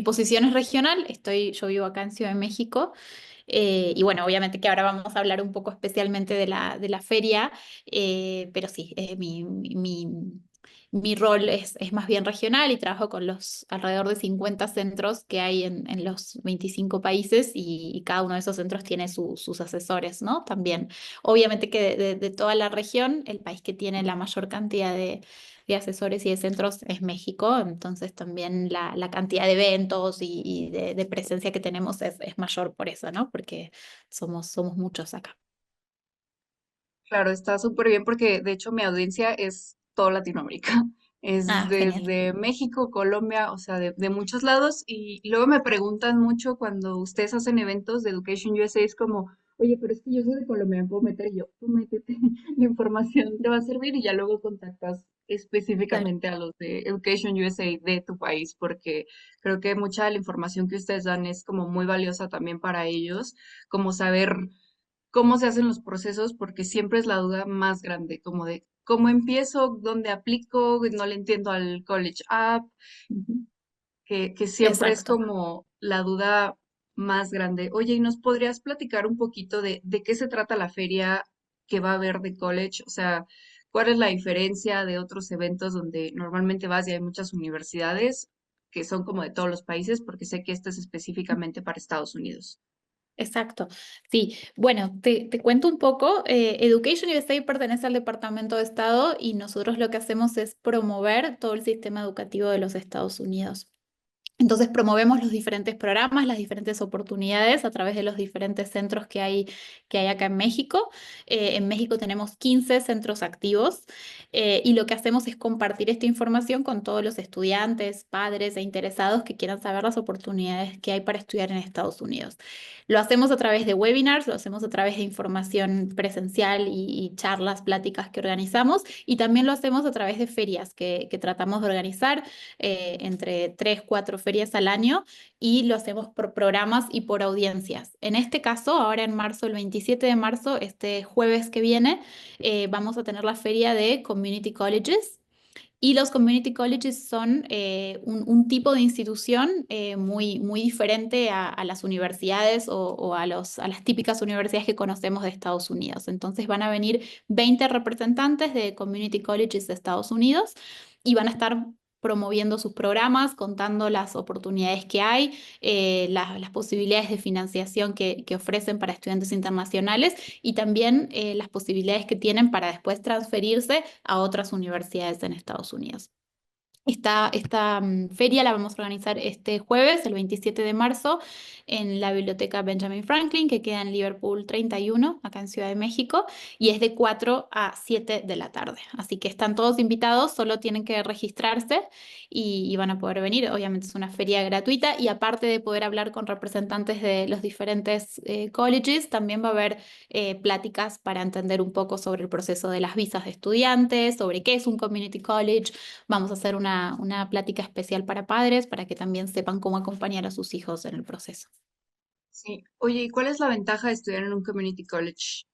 posición es regional, yo vivo acá en Ciudad de México. Y bueno, obviamente que ahora vamos a hablar un poco especialmente de de la feria, pero sí, mi rol es más bien regional y trabajo con los alrededor de 50 centros que hay en los 25 países y cada uno de esos centros tiene sus asesores, ¿no? También, obviamente que de toda la región, el país que tiene la mayor cantidad de asesores y de centros es México, entonces también la cantidad de eventos y de presencia que tenemos es mayor por eso, ¿no? Porque somos muchos acá. Claro, está súper bien porque de hecho mi audiencia es toda Latinoamérica. Es Ah, genial. desde México, Colombia, o sea, de muchos lados. Y luego me preguntan mucho cuando ustedes hacen eventos de Education USA, es como, oye, pero es que yo soy de Colombia, ¿me puedo meter? Y yo, tú métete, la información te va a servir y ya luego contactas Claro. específicamente a los de Education USA de tu país, porque creo que mucha de la información que ustedes dan es como muy valiosa también para ellos, como saber cómo se hacen los procesos, porque siempre es la duda más grande, como de cómo empiezo, dónde aplico, no le entiendo al College App, Ujú. que siempre es Exacto. como la duda más grande. Oye, ¿y nos podrías platicar un poquito de qué se trata la feria que va a haber de college? O sea, ¿cuál es la diferencia de otros eventos donde normalmente vas y hay muchas universidades que son como de todos los países? Porque sé que este es específicamente para Estados Unidos. Exacto. Sí, bueno, te cuento un poco. Education USA pertenece al Departamento de Estado y nosotros lo que hacemos es promover todo el sistema educativo de los Estados Unidos. Entonces promovemos los diferentes programas, las diferentes oportunidades a través de los diferentes centros que hay acá en México. En México tenemos 15 centros activos y lo que hacemos es compartir esta información con todos los estudiantes, padres e interesados que quieran saber las oportunidades que hay para estudiar en Estados Unidos. Lo hacemos a través de webinars, lo hacemos a través de información presencial y charlas, pláticas que organizamos y también lo hacemos a través de ferias que tratamos de organizar entre 3, 4 ferias al año y lo hacemos por programas y por audiencias. En este caso, ahora en marzo, el 27 de marzo, este jueves que viene, vamos a tener la feria de Community Colleges. Y los community colleges son un tipo de institución muy diferente a las universidades o a las típicas universidades que conocemos de Estados Unidos. Entonces van a venir 20 representantes de community colleges de Estados Unidos y van a estar promoviendo sus programas, contando las oportunidades que hay, las posibilidades de financiación que ofrecen para estudiantes internacionales y también las posibilidades que tienen para después transferirse a otras universidades en Estados Unidos. Esta feria la vamos a organizar este jueves, el 27 de marzo, en la Biblioteca Benjamin Franklin, que queda en Liverpool 31, acá en Ciudad de México, y es de 4 a 7 de la tarde. Así que están todos invitados, solo tienen que registrarse y van a poder venir. Obviamente es una feria gratuita y aparte de poder hablar con representantes de los diferentes colleges, también va a haber pláticas para entender un poco sobre el proceso de las visas de estudiantes, sobre qué es un community college. Vamos a hacer una plática especial para padres para que también sepan cómo acompañar a sus hijos en el proceso. Sí. Oye, ¿y cuál es la ventaja de estudiar en un community college?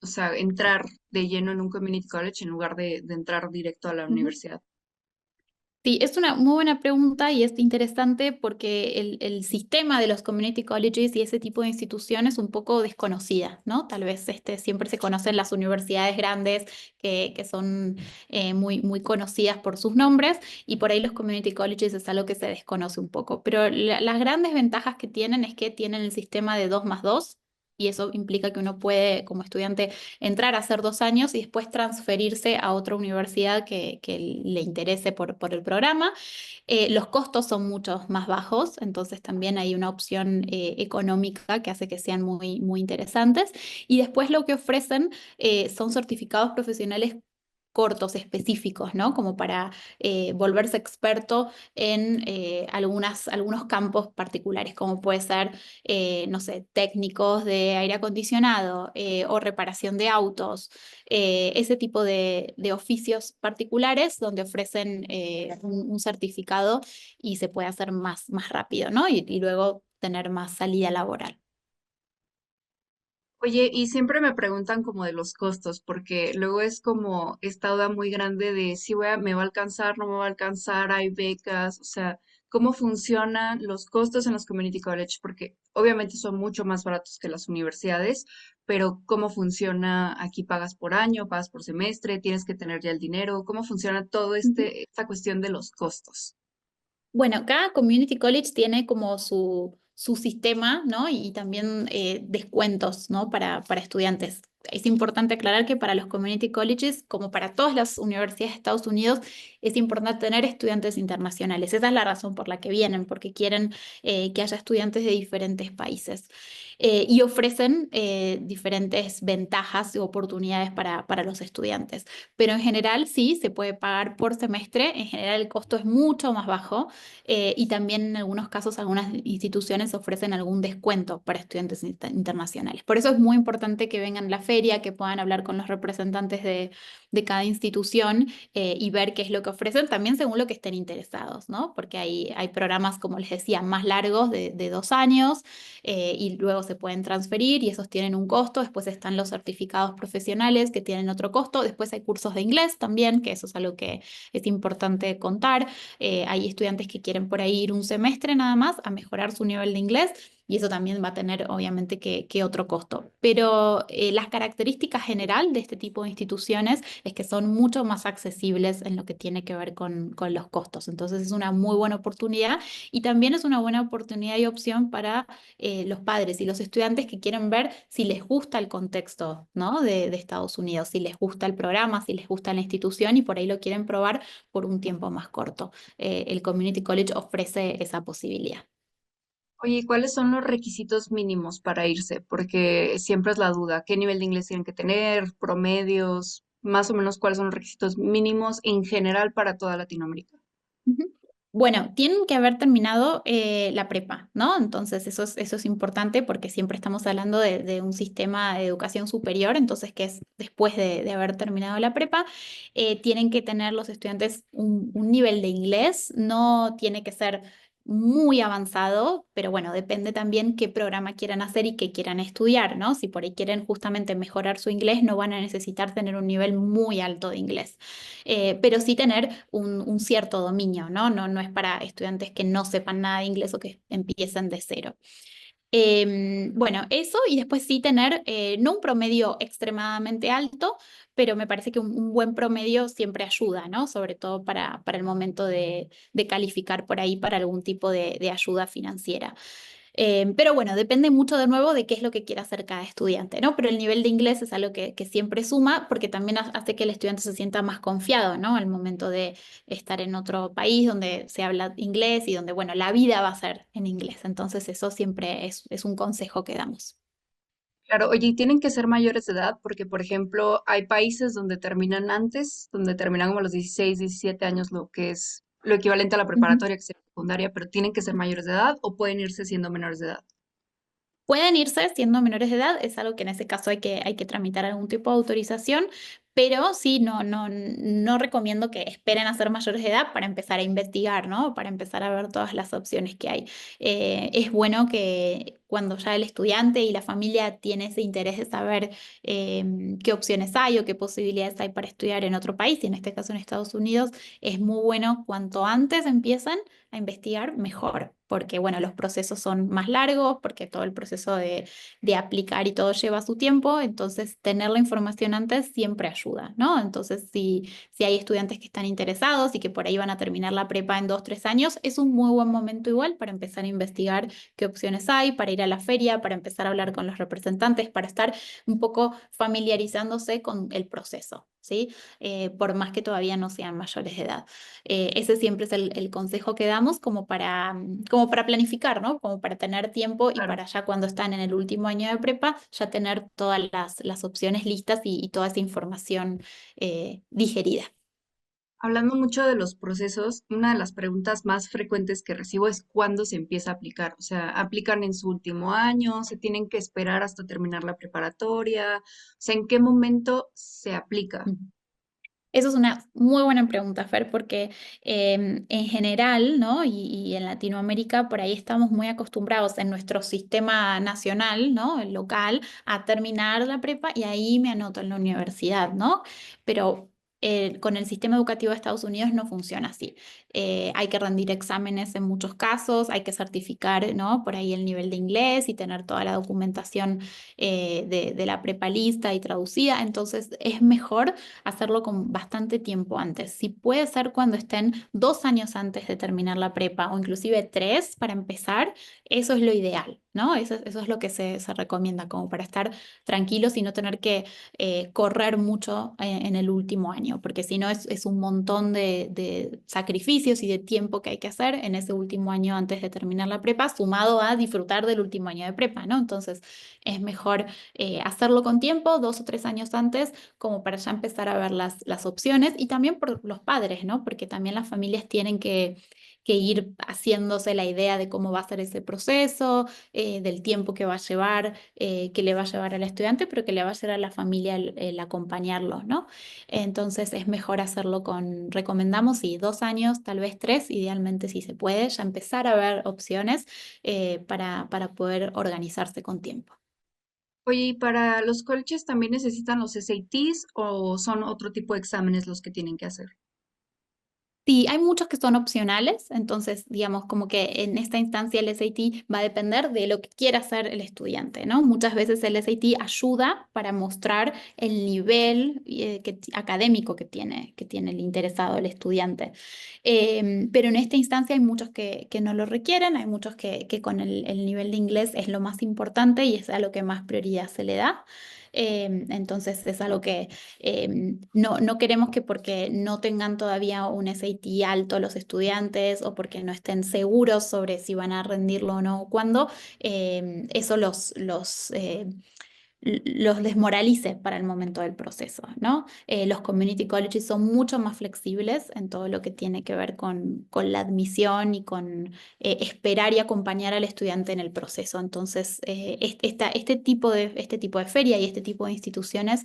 O sea, entrar de lleno en un community college en lugar de entrar directo a la Ujú. universidad. Sí, es una muy buena pregunta y es interesante porque el sistema de los community colleges y ese tipo de instituciones es un poco desconocida, ¿no? Tal vez siempre se conocen las universidades grandes que son muy conocidas por sus nombres y por ahí los community colleges es algo que se desconoce un poco. Pero las grandes ventajas que tienen es que tienen el sistema de 2 más 2 y eso implica que uno puede, como estudiante, entrar a hacer 2 años y después transferirse a otra universidad que le interese por el programa. Los costos son mucho más bajos, entonces también hay una opción económica que hace que sean muy interesantes. Y después lo que ofrecen son certificados profesionales cortos, específicos, ¿no? Como para volverse experto en algunos campos particulares, como puede ser, no sé, técnicos de aire acondicionado o reparación de autos, ese tipo de oficios particulares donde ofrecen un certificado y se puede hacer más rápido, ¿no? Y luego tener más salida laboral. Oye, y siempre me preguntan como de los costos, porque luego es como esta duda muy grande de si me va a alcanzar, no me va a alcanzar, hay becas, o sea, cómo funcionan los costos en los community college, porque obviamente son mucho más baratos que las universidades, pero cómo funciona, aquí pagas por año, pagas por semestre, tienes que tener ya el dinero, cómo funciona todo esta cuestión de los costos. Bueno, cada community college tiene como su sistema, ¿no? Y también descuentos, ¿no? Para estudiantes. Es importante aclarar que para los community colleges, como para todas las universidades de Estados Unidos, es importante tener estudiantes internacionales. Esa es la razón por la que vienen, porque quieren que haya estudiantes de diferentes países. Y ofrecen diferentes ventajas y oportunidades para los estudiantes. Pero en general sí, se puede pagar por semestre. En general el costo es mucho más bajo. Y también en algunos casos algunas instituciones ofrecen algún descuento para estudiantes internacionales. Por eso es muy importante que vengan a la feria, que puedan hablar con los representantes de cada institución y ver qué es lo que ofrecen, también según lo que estén interesados, ¿no? Porque hay programas, como les decía, más largos de 2 años y luego se pueden transferir y esos tienen un costo. Después están los certificados profesionales que tienen otro costo. Después hay cursos de inglés también, que eso es algo que es importante contar. Hay estudiantes que quieren por ahí ir un semestre nada más a mejorar su nivel de inglés y eso también va a tener obviamente que otro costo. Pero las características general de este tipo de instituciones es que son mucho más accesibles en lo que tiene que ver con los costos. Entonces es una muy buena oportunidad y también es una buena oportunidad y opción para los padres y los estudiantes que quieren ver si les gusta el contexto, ¿no? de Estados Unidos, si les gusta el programa, si les gusta la institución y por ahí lo quieren probar por un tiempo más corto. El Community College ofrece esa posibilidad. Oye, ¿y cuáles son los requisitos mínimos para irse? Porque siempre es la duda, ¿qué nivel de inglés tienen que tener? Promedios, más o menos cuáles son los requisitos mínimos en general para toda Latinoamérica. Ujú. Bueno, tienen que haber terminado la prepa, ¿no? Entonces eso es importante porque siempre estamos hablando de un sistema de educación superior, entonces que es después de haber terminado la prepa, tienen que tener los estudiantes un nivel de inglés, no tiene que ser muy avanzado, pero bueno, depende también qué programa quieran hacer y qué quieran estudiar, ¿no? Si por ahí quieren justamente mejorar su inglés, no van a necesitar tener un nivel muy alto de inglés. Pero sí tener un cierto dominio, ¿no? No es para estudiantes que no sepan nada de inglés o que empiecen de cero. Bueno, eso y después sí tener, no un promedio extremadamente alto, pero me parece que un buen promedio siempre ayuda, ¿no? Sobre todo para el momento de calificar por ahí para algún tipo de ayuda financiera. Pero bueno, depende mucho de nuevo de qué es lo que quiera hacer cada estudiante, ¿no? Pero el nivel de inglés es algo que siempre suma porque también hace que el estudiante se sienta más confiado, ¿no? Al momento de estar en otro país donde se habla inglés y donde, bueno, la vida va a ser en inglés. Entonces eso siempre es un consejo que damos. Claro, oye, y tienen que ser mayores de edad porque, por ejemplo, hay países donde terminan antes, donde terminan como a los 16, 17 años, lo que es lo equivalente a la Ujú. preparatoria, que sería secundaria, pero tienen que ser mayores de edad o pueden irse siendo menores de edad. Pueden irse siendo menores de edad, es algo que en ese caso hay que tramitar algún tipo de autorización, pero sí, no recomiendo que esperen a ser mayores de edad para empezar a investigar, ¿no? Para empezar a ver todas las opciones que hay. Es bueno que cuando ya el estudiante y la familia tiene ese interés de saber qué opciones hay o qué posibilidades hay para estudiar en otro país, y en este caso en Estados Unidos, es muy bueno cuanto antes empiezan a investigar, mejor, porque bueno, los procesos son más largos, porque todo el proceso de aplicar y todo lleva su tiempo, entonces tener la información antes siempre ayuda, ¿no? Entonces, si hay estudiantes que están interesados y que por ahí van a terminar la prepa en 2, 3 años, es un muy buen momento igual para empezar a investigar qué opciones hay, para ir a la feria, para empezar a hablar con los representantes, para estar un poco familiarizándose con el proceso, ¿sí? Por más que todavía no sean mayores de edad. Ese siempre es el consejo que damos como para planificar, ¿no? Como para tener tiempo y Claro. para ya cuando están en el último año de prepa, ya tener todas las opciones listas y toda esa información digerida. Hablando mucho de los procesos, una de las preguntas más frecuentes que recibo es cuándo se empieza a aplicar. O sea, ¿aplican en su último año? ¿Se tienen que esperar hasta terminar la preparatoria? O sea, ¿en qué momento se aplica? Eso es una muy buena pregunta, Fer, porque en general, ¿no? Y en Latinoamérica por ahí estamos muy acostumbrados en nuestro sistema nacional, ¿no? El local, a terminar la prepa y ahí me anoto en la universidad, ¿no? Pero Con el sistema educativo de Estados Unidos no funciona así. Hay que rendir exámenes en muchos casos, hay que certificar, ¿no? Por ahí el nivel de inglés y tener toda la documentación de la prepa lista y traducida. Entonces es mejor hacerlo con bastante tiempo antes. Si puede ser cuando estén 2 años antes de terminar la prepa o inclusive 3 para empezar, eso es lo ideal, ¿no? Eso es lo que se recomienda como para estar tranquilos y no tener que correr mucho en el último año, porque si no es un montón de sacrificios y de tiempo que hay que hacer en ese último año antes de terminar la prepa, sumado a disfrutar del último año de prepa, ¿no? Entonces es mejor hacerlo con tiempo, 2 o 3 años antes, como para ya empezar a ver las opciones y también por los padres, ¿no? Porque también las familias tienen que ir haciéndose la idea de cómo va a ser ese proceso, del tiempo que va a llevar, que le va a llevar al estudiante, pero que le va a llevar a la familia el acompañarlo, ¿no? Entonces es mejor hacerlo recomendamos, sí, 2 años, tal vez 3, idealmente si se puede, ya empezar a ver opciones para poder organizarse con tiempo. Oye, ¿y para los colleges también necesitan los SATs o son otro tipo de exámenes los que tienen que hacer? Sí, hay muchos que son opcionales, entonces digamos como que en esta instancia el SAT va a depender de lo que quiera hacer el estudiante, ¿no? Muchas veces el SAT ayuda para mostrar el nivel académico que tiene el interesado, el estudiante. Pero en esta instancia hay muchos que no lo requieren, hay muchos que con el nivel de inglés es lo más importante y es a lo que más prioridad se le da. Entonces es algo que no queremos que porque no tengan todavía un SAT alto los estudiantes o porque no estén seguros sobre si van a rendirlo o no o cuándo, eso los desmoralice para el momento del proceso, ¿no? Los community colleges son mucho más flexibles en todo lo que tiene que ver con la admisión y con esperar y acompañar al estudiante en el proceso. Entonces, este tipo de feria y este tipo de instituciones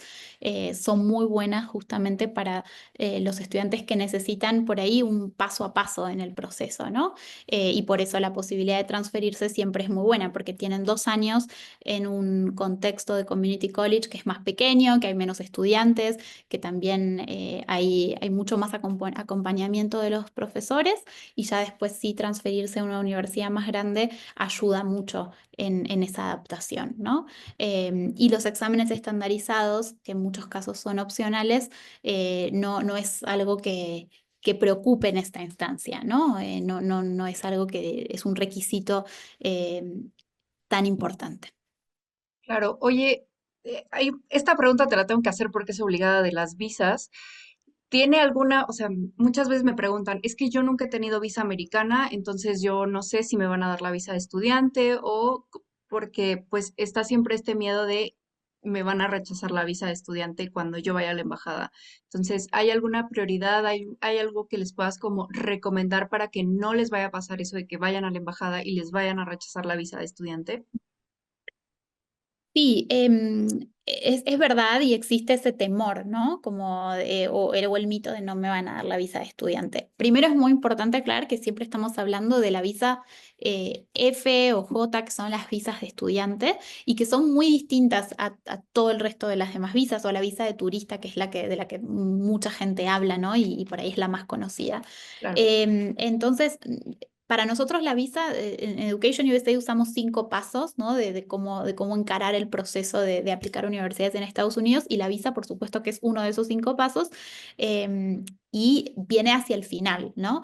son muy buenas justamente para los estudiantes que necesitan por ahí un paso a paso en el proceso, ¿no? Y por eso la posibilidad de transferirse siempre es muy buena, porque tienen 2 años en un contexto de community college que es más pequeño, que hay menos estudiantes, que también hay mucho más acompañamiento de los profesores y ya después sí transferirse a una universidad más grande ayuda mucho en esa adaptación, ¿no? Y los exámenes estandarizados, que en muchos casos son opcionales, no es algo que preocupe en esta instancia, ¿no? No es algo que es un requisito eh, tan importante. Claro, oye, esta pregunta te la tengo que hacer porque es obligada de las visas. ¿Tiene alguna, o sea, muchas veces me preguntan, es que yo nunca he tenido visa americana, entonces yo no sé si me van a dar la visa de estudiante porque pues está siempre este miedo de me van a rechazar la visa de estudiante cuando yo vaya a la embajada. Entonces, ¿hay alguna prioridad? ¿Hay algo que les puedas como recomendar para que no les vaya a pasar eso de que vayan a la embajada y les vayan a rechazar la visa de estudiante? Sí, es verdad y existe ese temor, ¿no? Como, o el mito de no me van a dar la visa de estudiante. Primero es muy importante aclarar que siempre estamos hablando de la visa F o J, que son las visas de estudiante, y que son muy distintas a todo el resto de las demás visas, o la visa de turista, que es de la que mucha gente habla, ¿no? Y por ahí es la más conocida. Claro. Entonces, para nosotros la visa, en Education USA usamos 5 pasos, ¿no? De cómo encarar el proceso de aplicar a universidades en Estados Unidos y la visa, por supuesto, que es uno de esos 5 pasos y viene hacia el final, ¿no?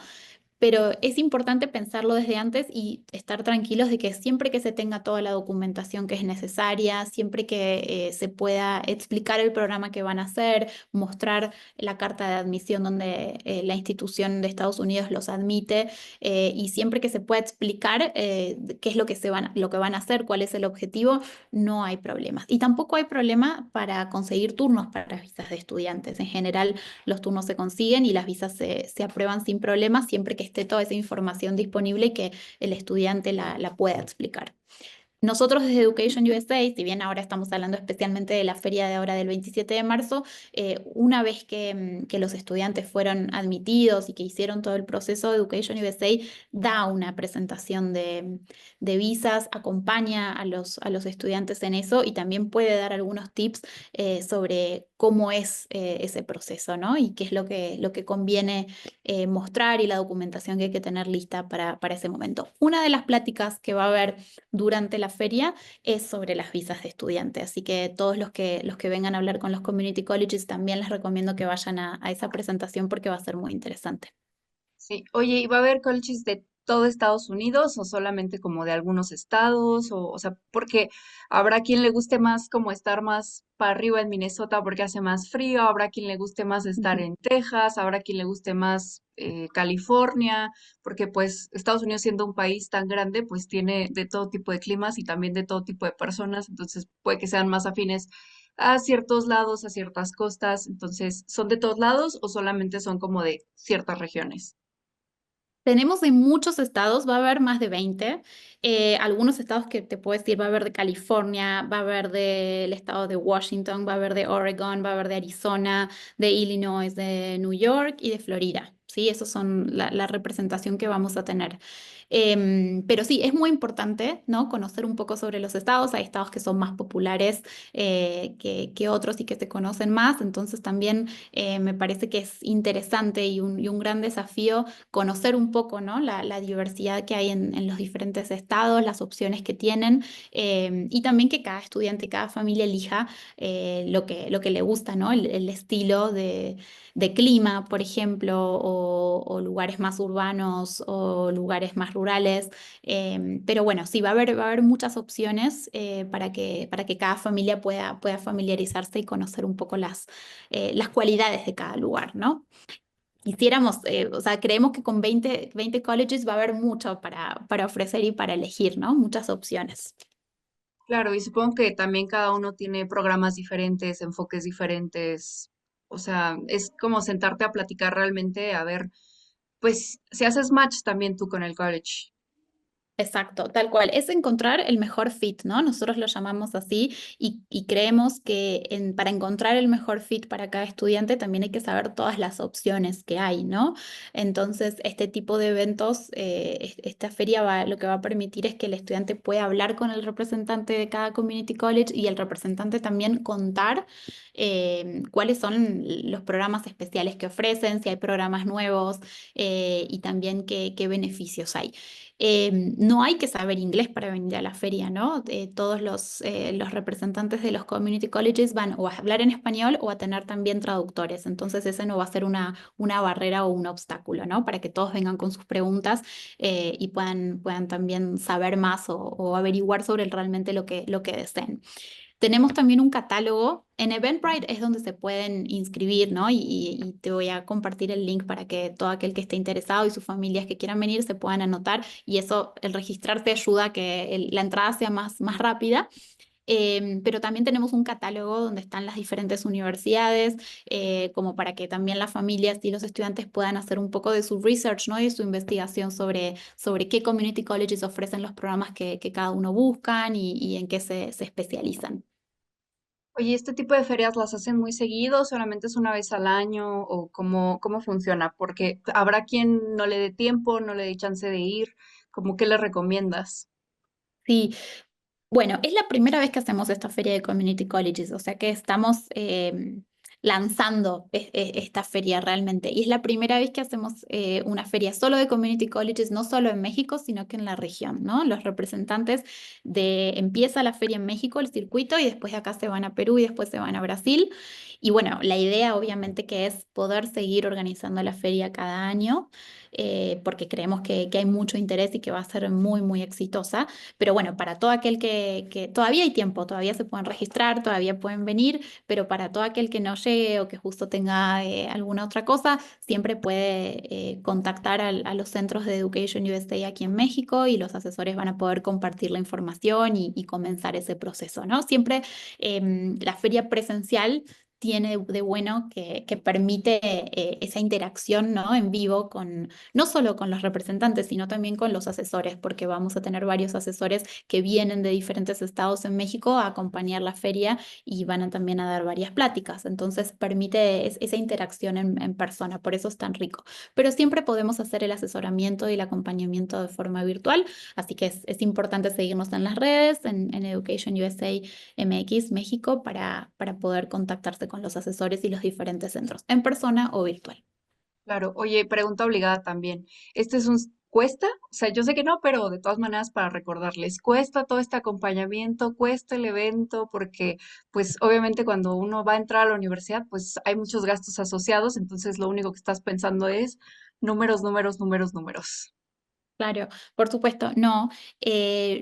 Pero es importante pensarlo desde antes y estar tranquilos de que siempre que se tenga toda la documentación que es necesaria, siempre que se pueda explicar el programa que van a hacer, mostrar la carta de admisión donde la institución de Estados Unidos los admite y siempre que se pueda explicar qué es lo que van a hacer, cuál es el objetivo, no hay problemas. Y tampoco hay problema para conseguir turnos para las visas de estudiantes. En general, los turnos se consiguen y las visas se aprueban sin problemas siempre que esté toda esa información disponible y que el estudiante la pueda explicar. Nosotros desde Education USA, si bien ahora estamos hablando especialmente de la feria de ahora del 27 de marzo, una vez que los estudiantes fueron admitidos y que hicieron todo el proceso, Education USA da una presentación de visas, acompaña a los estudiantes en eso y también puede dar algunos tips sobre cómo es ese proceso, ¿no? Y qué es lo que conviene mostrar y la documentación que hay que tener lista para ese momento. Una de las pláticas que va a haber durante la feria es sobre las visas de estudiante, así que todos los que vengan a hablar con los community colleges también les recomiendo que vayan a esa presentación porque va a ser muy interesante. Sí, oye, ¿y va a haber colleges de todo Estados Unidos o solamente como de algunos estados? O sea, porque habrá quien le guste más como estar más para arriba en Minnesota porque hace más frío, habrá quien le guste más estar en Texas, habrá quien le guste más California, porque pues Estados Unidos siendo un país tan grande, pues tiene de todo tipo de climas y también de todo tipo de personas, entonces puede que sean más afines a ciertos lados, a ciertas costas, entonces, ¿son de todos lados o solamente son como de ciertas regiones? Tenemos de muchos estados, va a haber más de 20. Algunos estados que te puedo decir, va a haber de California, va a haber del estado de Washington, va a haber de Oregon, va a haber de Arizona, de Illinois, de New York y de Florida. Sí, esos son la representación que vamos a tener. Pero sí, es muy importante, ¿no? Conocer un poco sobre los estados. Hay estados que son más populares que otros y que se conocen más. Entonces también me parece que es interesante y un gran desafío conocer un poco, ¿no? La diversidad que hay en los diferentes estados, las opciones que tienen y también que cada estudiante, cada familia elija lo que le gusta, ¿no? El estilo de clima, por ejemplo, o lugares más urbanos o lugares más rurales. Pero bueno, sí, va a haber muchas opciones para que cada familia pueda familiarizarse y conocer un poco las cualidades de cada lugar, ¿no? Quisiéramos, o sea, creemos que con 20 colleges va a haber mucho para ofrecer y para elegir, ¿no? Muchas opciones. Claro, y supongo que también cada uno tiene programas diferentes, enfoques diferentes. O sea, es como sentarte a platicar realmente, a ver, pues si haces match también tú con el college. Exacto, tal cual. Es encontrar el mejor fit, ¿no? Nosotros lo llamamos así y creemos que para encontrar el mejor fit para cada estudiante también hay que saber todas las opciones que hay, ¿no? Entonces, este tipo de eventos, esta feria lo que va a permitir es que el estudiante pueda hablar con el representante de cada community college y el representante también contar cuáles son los programas especiales que ofrecen, si hay programas nuevos y también qué beneficios hay. No hay que saber inglés para venir a la feria, ¿no? Todos los representantes de los community colleges van o a hablar en español o a tener también traductores. Entonces, ese no va a ser una barrera o un obstáculo, ¿no? Para que todos vengan con sus preguntas y puedan también saber más o averiguar sobre realmente lo que deseen. Tenemos también un catálogo. En Eventbrite es donde se pueden inscribir, ¿no? Y te voy a compartir el link para que todo aquel que esté interesado y sus familias que quieran venir se puedan anotar. Y eso, el registrarte ayuda a que la entrada sea más rápida. Pero también tenemos un catálogo donde están las diferentes universidades, como para que también las familias y los estudiantes puedan hacer un poco de su research, ¿no? Y su investigación sobre qué community colleges ofrecen los programas que cada uno buscan y en qué se especializan. Oye, ¿este tipo de ferias las hacen muy seguido? ¿Solamente es una vez al año? ¿O cómo funciona? Porque habrá quien no le dé tiempo, no le dé chance de ir. ¿Cómo que le recomiendas? Sí, bueno, es la primera vez que hacemos esta feria de community colleges, o sea que estamos lanzando esta feria realmente. Y es la primera vez que hacemos una feria solo de community colleges, no solo en México, sino que en la región, ¿no? Los representantes empieza la feria en México, el circuito, y después de acá se van a Perú y después se van a Brasil. Y bueno, la idea obviamente que es poder seguir organizando la feria cada año, porque creemos que hay mucho interés y que va a ser muy exitosa. Pero bueno, para todo aquel que todavía hay tiempo, todavía se pueden registrar, todavía pueden venir, pero para todo aquel que no llegue o que justo tenga alguna otra cosa, siempre puede contactar a los centros de Education USA aquí en México y los asesores van a poder compartir la información y comenzar ese proceso, ¿no? Siempre la feria presencial tiene de bueno que permite esa interacción, ¿no? En vivo con, no solo con los representantes, sino también con los asesores, porque vamos a tener varios asesores que vienen de diferentes estados en México a acompañar la feria y van a también a dar varias pláticas. Entonces permite esa interacción en persona, por eso es tan rico. Pero siempre podemos hacer el asesoramiento y el acompañamiento de forma virtual, así que es importante seguirnos en las redes, en Education USA MX México, para poder contactarse siempre con los asesores y los diferentes centros, en persona o virtual. Claro, oye, pregunta obligada también. ¿Este es un, cuesta? O sea, yo sé que no, pero de todas maneras para recordarles, ¿cuesta todo este acompañamiento? ¿Cuesta el evento? Porque, pues, obviamente cuando uno va a entrar a la universidad, pues hay muchos gastos asociados, entonces lo único que estás pensando es números, números, números, números. Claro, por supuesto, no,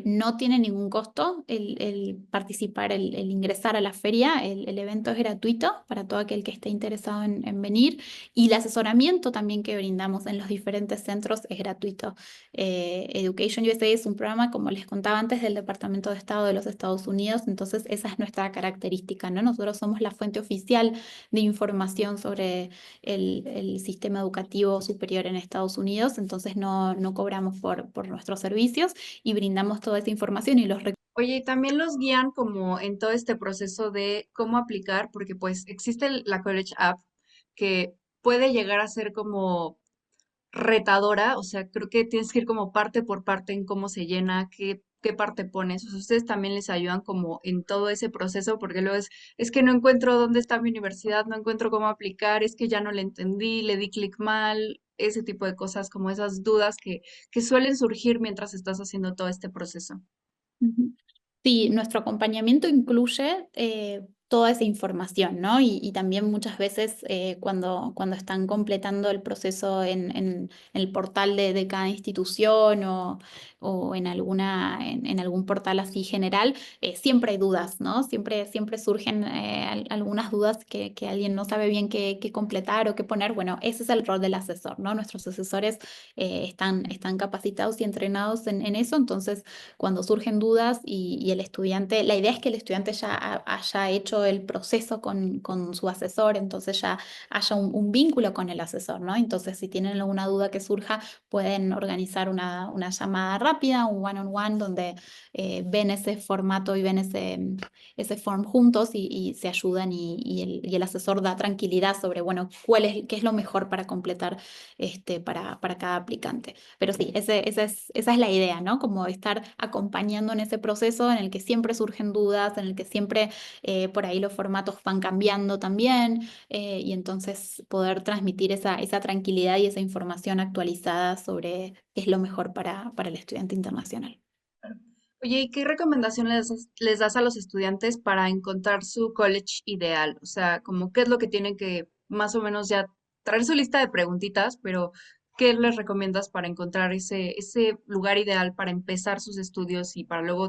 no tiene ningún costo el participar, el ingresar a la feria. El evento es gratuito para todo aquel que esté interesado en venir y el asesoramiento también que brindamos en los diferentes centros es gratuito. Education USA es un programa, como les contaba antes, del Departamento de Estado de los Estados Unidos, entonces esa es nuestra característica, ¿no? Nosotros somos la fuente oficial de información sobre el sistema educativo superior en Estados Unidos, entonces no cobramos por nuestros servicios y brindamos toda esa información y los recursos. Oye, y también los guían como en todo este proceso de cómo aplicar, porque pues existe la College App que puede llegar a ser como retadora, o sea, creo que tienes que ir como parte por parte en cómo se llena, qué parte pones. O sea, ustedes también les ayudan como en todo ese proceso, porque luego es que no encuentro dónde está mi universidad, no encuentro cómo aplicar, es que ya no le entendí, le di clic mal, ese tipo de cosas, como esas dudas que suelen surgir mientras estás haciendo todo este proceso. Ujú. Sí, nuestro acompañamiento incluye toda esa información, ¿no? Y también muchas veces cuando están completando el proceso en el portal de cada institución o en algún portal así general, siempre hay dudas, ¿no? Siempre surgen algunas dudas que alguien no sabe bien qué completar o qué poner. Bueno, ese es el rol del asesor, ¿no? Nuestros asesores están capacitados y entrenados en eso, entonces cuando surgen dudas y el estudiante, la idea es que el estudiante ya haya hecho el proceso con su asesor, entonces ya haya un vínculo con el asesor, ¿no? Entonces, si tienen alguna duda que surja, pueden organizar una llamada rápida, un one-on-one, donde ven ese formato y ven ese form juntos y se ayudan y el asesor da tranquilidad sobre, bueno, qué es lo mejor para completar para cada aplicante. Pero sí, esa es la idea, ¿no? Como estar acompañando en ese proceso en el que siempre surgen dudas, en el que siempre por ahí los formatos van cambiando también, y entonces poder transmitir esa tranquilidad y esa información actualizada sobre qué es lo mejor para el estudiante internacional. Oye, ¿y qué recomendación les das a los estudiantes para encontrar su college ideal? O sea, como qué es lo que tienen que más o menos ya traer su lista de preguntitas, pero ¿qué les recomiendas para encontrar ese lugar ideal para empezar sus estudios y para luego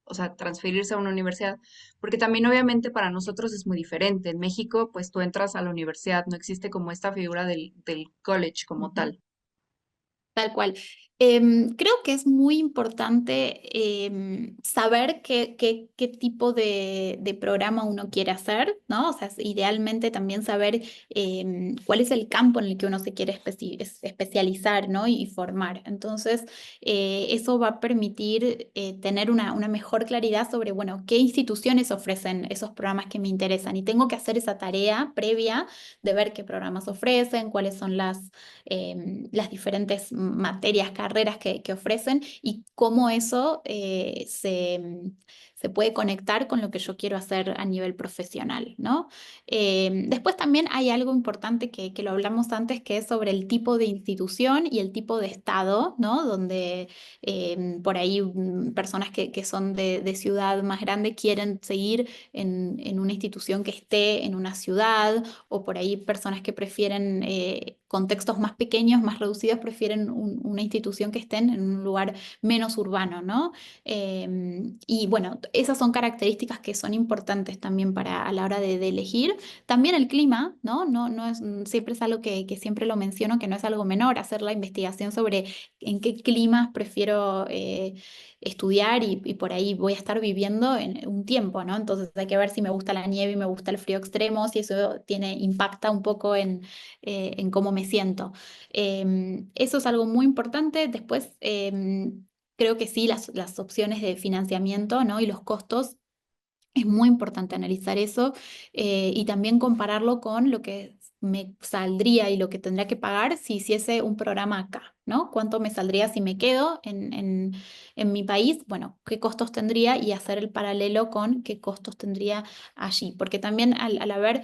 o sea, transferirse a una universidad? Porque también obviamente para nosotros es muy diferente. En México, pues tú entras a la universidad, no existe como esta figura del college como Ujú. tal. Tal cual. Creo que es muy importante saber qué tipo de programa uno quiere hacer, ¿no? O sea, idealmente también saber cuál es el campo en el que uno se quiere especializar, ¿no? Y formar. Entonces, eso va a permitir tener una mejor claridad sobre, bueno, qué instituciones ofrecen esos programas que me interesan. Y tengo que hacer esa tarea previa de ver qué programas ofrecen, cuáles son las diferentes materias, carreras que ofrecen y cómo eso se puede conectar con lo que yo quiero hacer a nivel profesional, ¿no? Después también hay algo importante que lo hablamos antes, que es sobre el tipo de institución y el tipo de estado, ¿no? Donde por ahí personas que son de ciudad más grande quieren seguir en una institución que esté en una ciudad, o por ahí personas que prefieren contextos más pequeños, más reducidos, prefieren una institución que estén en un lugar menos urbano, ¿no? Y bueno, esas son características que son importantes también a la hora de elegir. También el clima, ¿no? No es, siempre es algo que siempre lo menciono, que no es algo menor, hacer la investigación sobre en qué climas prefiero estudiar y por ahí voy a estar viviendo en un tiempo, ¿no? Entonces hay que ver si me gusta la nieve y me gusta el frío extremo, si eso impacta un poco en cómo me siento. Eso es algo muy importante. Después, creo que sí, las opciones de financiamiento, ¿no? Y los costos. Es muy importante analizar eso y también compararlo con lo que me saldría y lo que tendría que pagar si hiciese un programa acá. ¿no? ¿Cuánto me saldría si me quedo en mi país? Bueno, ¿qué costos tendría? Y hacer el paralelo con qué costos tendría allí. Porque también al haber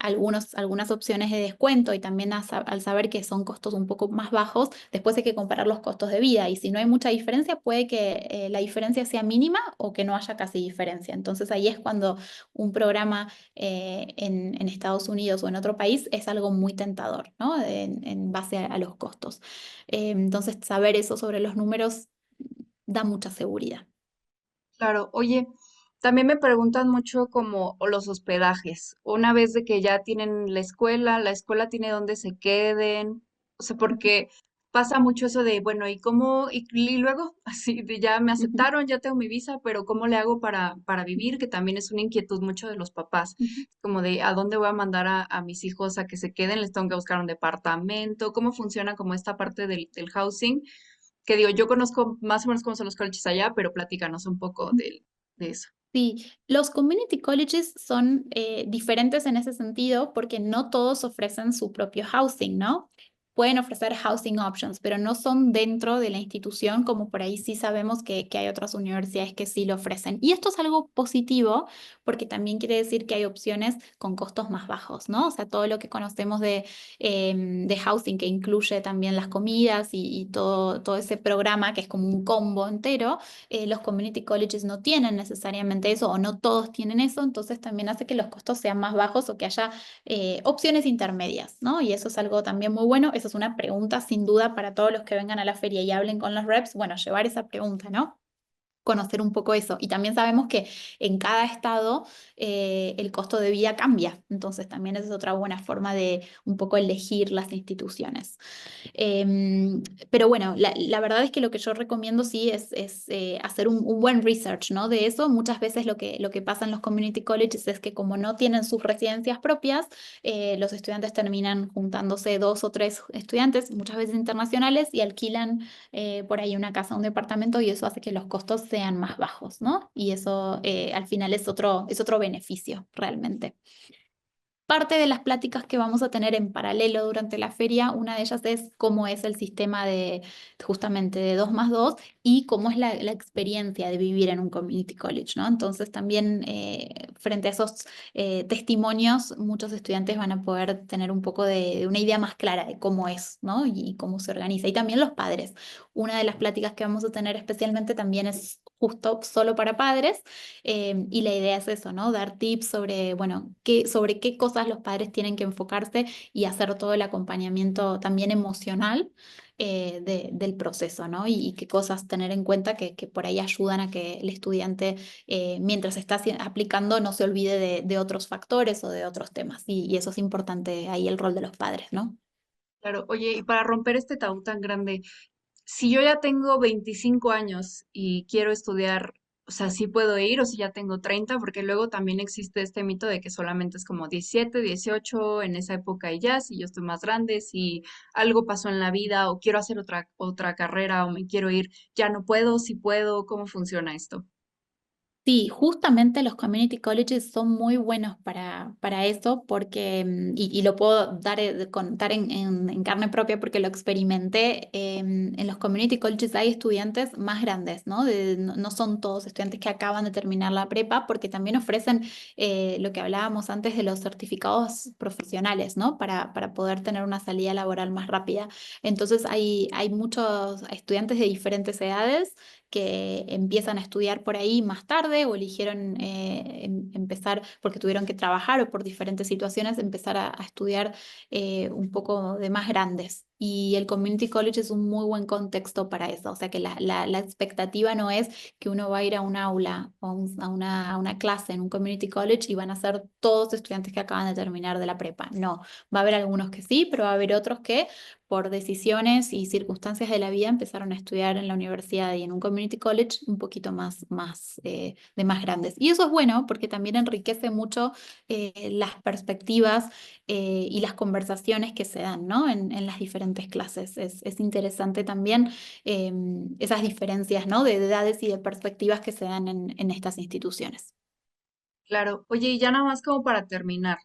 algunas opciones de descuento y también al saber que son costos un poco más bajos, después hay que comparar los costos de vida y si no hay mucha diferencia, puede que la diferencia sea mínima o que no haya casi diferencia. Entonces ahí es cuando un programa en Estados Unidos o en otro país es algo muy tentador, ¿no? En base a los costos. Entonces saber eso sobre los números da mucha seguridad. Claro, oye, también me preguntan mucho como o los hospedajes. Una vez de que ya tienen la escuela tiene donde se queden, o sea, porque pasa mucho eso de, bueno, ¿y cómo? Y luego, así de ya me Ujú, aceptaron, ya tengo mi visa, pero ¿cómo le hago para vivir? Que también es una inquietud mucho de los papás, ujú. como de, ¿a dónde voy a mandar a mis hijos a que se queden? ¿Les tengo que buscar un departamento? ¿Cómo funciona como esta parte del housing? Que digo, yo conozco más o menos cómo son los colleges allá, pero platícanos un poco de eso. Sí, los community colleges son diferentes en ese sentido porque no todos ofrecen su propio housing, ¿no? Pueden ofrecer housing options, pero no son dentro de la institución, como por ahí sí sabemos que hay otras universidades que sí lo ofrecen. Y esto es algo positivo porque también quiere decir que hay opciones con costos más bajos, ¿no? O sea, todo lo que conocemos de housing que incluye también las comidas y todo ese programa que es como un combo entero los community colleges no tienen necesariamente eso o no todos tienen eso, entonces también hace que los costos sean más bajos o que haya opciones intermedias, ¿no? Y eso es algo también muy bueno. Esa es una pregunta sin duda para todos los que vengan a la feria y hablen con los reps. Bueno, llevar esa pregunta, ¿no? Conocer un poco eso. Y también sabemos que en cada estado el costo de vida cambia, entonces también esa es otra buena forma de un poco elegir las instituciones. Em, pero bueno, la verdad es que lo que yo recomiendo sí es hacer un buen research, ¿no? De eso, muchas veces lo que pasa en los community colleges es que como no tienen sus residencias propias, los estudiantes terminan juntándose dos o tres estudiantes, muchas veces internacionales, y alquilan por ahí una casa, un departamento, y eso hace que los costos sean más bajos, ¿no? Y eso al final es otro beneficio realmente. Parte de las pláticas que vamos a tener en paralelo durante la feria, una de ellas es cómo es el sistema de justamente de 2 más 2 y cómo es la experiencia de vivir en un community college, ¿no? Entonces también frente a esos testimonios, muchos estudiantes van a poder tener un poco de una idea más clara de cómo es, ¿no? Y cómo se organiza. Y también los padres. Una de las pláticas que vamos a tener especialmente también es justo solo para padres y la idea es eso, ¿no? Dar tips sobre, bueno, sobre qué cosas los padres tienen que enfocarse y hacer todo el acompañamiento también emocional del proceso, ¿no? Y qué cosas tener en cuenta que por ahí ayudan a que el estudiante, mientras está aplicando, no se olvide de otros factores o de otros temas. Y eso es importante ahí el rol de los padres, ¿no? Claro, oye, y para romper este tabú tan grande, si yo ya tengo 25 años y quiero estudiar, o sea, sí puedo ir o si ya tengo 30, porque luego también existe este mito de que solamente es como 17, 18 en esa época y ya, si yo estoy más grande, si algo pasó en la vida o quiero hacer otra carrera o me quiero ir, ya no puedo, si puedo, ¿cómo funciona esto? Sí, justamente los community colleges son muy buenos para eso porque, y lo puedo contar en carne propia porque lo experimenté, en los community colleges hay estudiantes más grandes, ¿no? No son todos estudiantes que acaban de terminar la prepa porque también ofrecen lo que hablábamos antes de los certificados profesionales, ¿no? Para poder tener una salida laboral más rápida. Entonces hay muchos estudiantes de diferentes edades que empiezan a estudiar por ahí más tarde o eligieron empezar porque tuvieron que trabajar o por diferentes situaciones, empezar a estudiar un poco de más grandes. Y el community college es un muy buen contexto para eso. O sea que la expectativa no es que uno va a ir a un aula o a una clase en un community college y van a ser todos estudiantes que acaban de terminar de la prepa. No, va a haber algunos que sí, pero va a haber otros que por decisiones y circunstancias de la vida empezaron a estudiar en la universidad y en un community college un poquito de más grandes. Y eso es bueno porque también enriquece mucho las perspectivas y las conversaciones que se dan, ¿no? En las diferentes clases. Es interesante también eh, esas diferencias, ¿no? De edades y de perspectivas que se dan en estas instituciones. Claro, oye, y ya nada más como para terminar.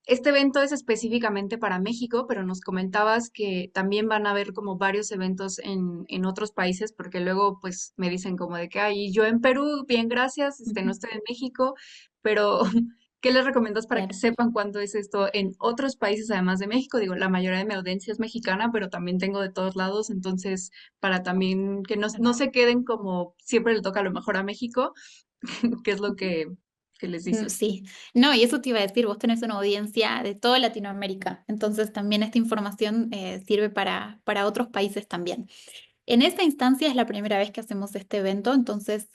este evento es específicamente para México, pero nos comentabas que también van a haber como varios eventos en otros países, porque luego pues me dicen como de que, ay, yo en Perú, bien, gracias, no Ujú. estoy en México, pero ¿qué les recomiendas para que Claro. sepan cuándo es esto en otros países además de México? Digo, la mayoría de mi audiencia es mexicana, pero también tengo de todos lados, entonces para también que no se queden como siempre le toca a lo mejor a México, ¿qué es lo que les dices? Sí, no, y eso te iba a decir, vos tenés una audiencia de toda Latinoamérica, entonces también esta información sirve para otros países también. En esta instancia es la primera vez que hacemos este evento, entonces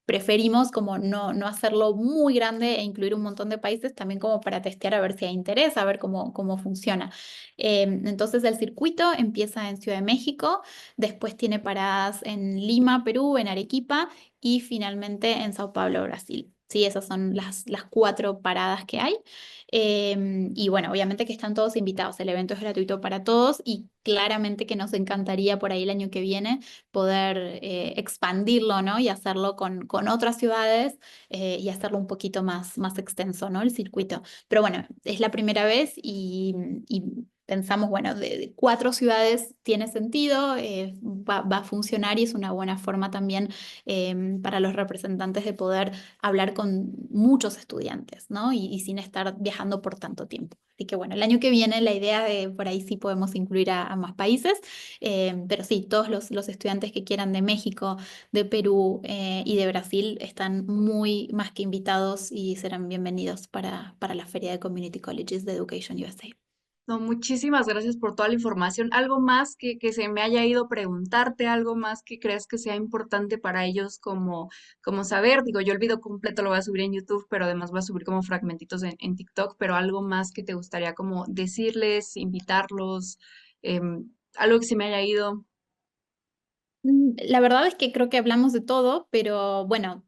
preferimos como no hacerlo muy grande e incluir un montón de países también como para testear a ver si hay interés, a ver cómo funciona. Entonces el circuito empieza en Ciudad de México, después tiene paradas en Lima, Perú, en Arequipa y finalmente en Sao Paulo, Brasil. Sí, esas son las cuatro paradas que hay. Y bueno, obviamente que están todos invitados. El evento es gratuito para todos y claramente que nos encantaría por ahí el año que viene poder expandirlo, ¿no? Y hacerlo con otras ciudades y hacerlo un poquito más extenso, ¿no? El circuito. Pero bueno, es la primera vez y pensamos, bueno, de cuatro ciudades tiene sentido, va a funcionar y es una buena forma también para los representantes de poder hablar con muchos estudiantes, ¿no? Y sin estar viajando por tanto tiempo. Así que bueno, el año que viene la idea de por ahí sí podemos incluir a más países, pero sí, todos los estudiantes que quieran de México, de Perú y de Brasil están muy más que invitados y serán bienvenidos para la Feria de Community Colleges de Education USA. No, muchísimas gracias por toda la información. ¿Algo más que se me haya ido preguntarte? ¿Algo más que creas que sea importante para ellos como saber? Digo, yo el video completo lo voy a subir en YouTube, pero además voy a subir como fragmentitos en TikTok, pero algo más que te gustaría como decirles, invitarlos, algo que se me haya ido. La verdad es que creo que hablamos de todo, pero bueno,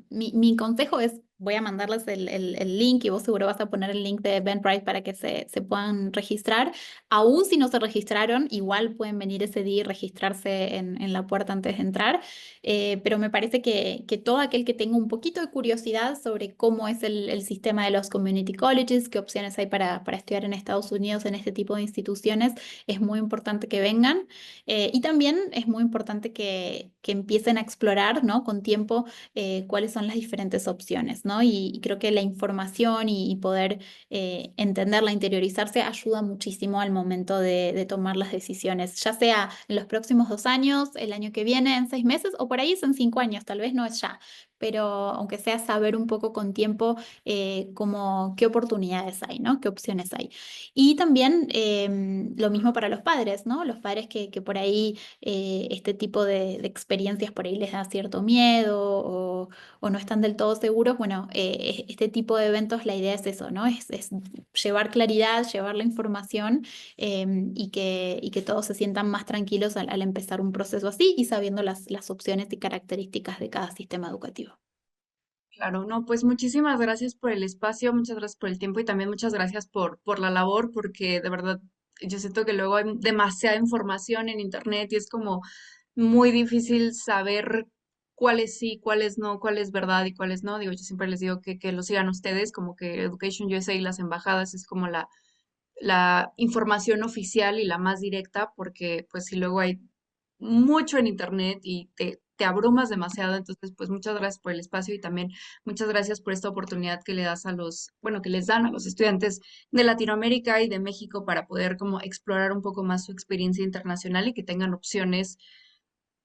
mi consejo es, voy a mandarles el link y vos seguro vas a poner el link de Eventbrite para que se puedan registrar. Aún si no se registraron, igual pueden venir ese día y registrarse en la puerta antes de entrar. Pero me parece que todo aquel que tenga un poquito de curiosidad sobre cómo es el sistema de los community colleges, qué opciones hay para estudiar en Estados Unidos en este tipo de instituciones, es muy importante que vengan. Y también es muy importante que empiecen a explorar, ¿no? Con tiempo cuáles son las diferentes opciones, ¿no? Y creo que la información y poder entenderla, interiorizarse, ayuda muchísimo al momento de tomar las decisiones, ya sea en los próximos 2 años, el año que viene, en 6 meses, o por ahí es en 5 años, tal vez no es ya. Pero aunque sea saber un poco con tiempo qué oportunidades hay, ¿no? ¿Qué opciones hay? Y también lo mismo para los padres, ¿no? Los padres que por ahí este tipo de experiencias por ahí les da cierto miedo o no están del todo seguros. Bueno, este tipo de eventos, la idea es eso, ¿no? Es llevar claridad, llevar la información y que todos se sientan más tranquilos al empezar un proceso así y sabiendo las opciones y características de cada sistema educativo. Claro, no, pues muchísimas gracias por el espacio, muchas gracias por el tiempo y también muchas gracias por la labor, porque de verdad yo siento que luego hay demasiada información en internet y es como muy difícil saber cuáles sí, cuáles no, cuál es verdad y cuáles no. Digo, yo siempre les digo que lo sigan ustedes, como que Education USA y las embajadas es como la información oficial y la más directa, porque pues si luego hay mucho en internet y te abrumas demasiado, entonces pues muchas gracias por el espacio y también muchas gracias por esta oportunidad que le das a bueno, que les dan a los estudiantes de Latinoamérica y de México para poder como explorar un poco más su experiencia internacional y que tengan opciones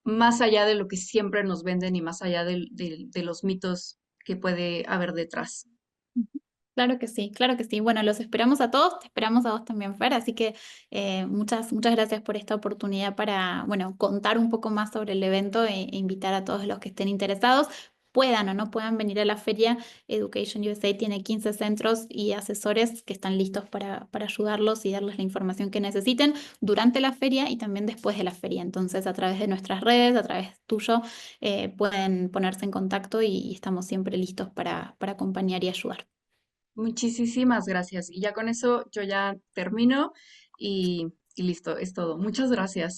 más allá de lo que siempre nos venden y más allá de los mitos que puede haber detrás. Claro que sí, claro que sí. Bueno, los esperamos a todos, te esperamos a vos también, Fer, así que muchas gracias por esta oportunidad para, bueno, contar un poco más sobre el evento e invitar a todos los que estén interesados, puedan o no puedan venir a la feria. Education USA tiene 15 centros y asesores que están listos para ayudarlos y darles la información que necesiten durante la feria y también después de la feria. Entonces, a través de nuestras redes, a través tuyo, pueden ponerse en contacto y estamos siempre listos para acompañar y ayudar. Muchísimas gracias. Y ya con eso yo ya termino y listo, es todo. Muchas gracias.